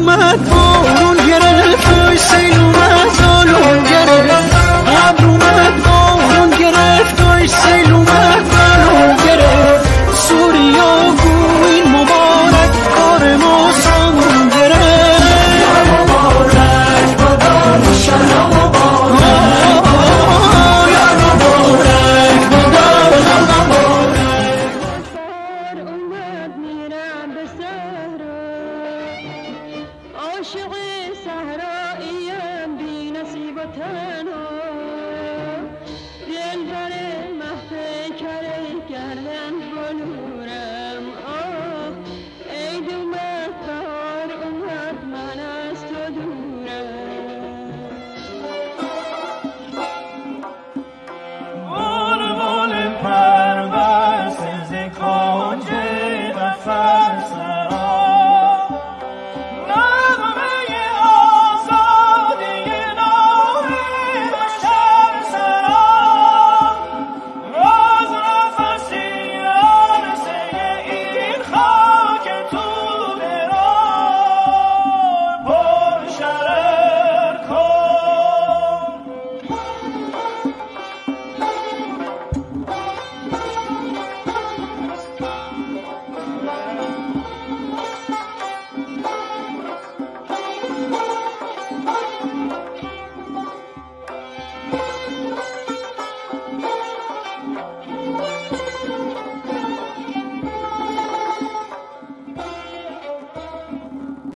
اومد بارون گرفت آی سیل اومد بالون گرفت ابر اومد بارون گرفت آی سیل اومد بالون گرفت سوریا گو این مبارک کار ما سامون گرفت یا مبارک بادار انشالله مبارک یا مبارک بادار مبارک اومد میرم به صحرا عاشق صحراییم بی نصیب و تنها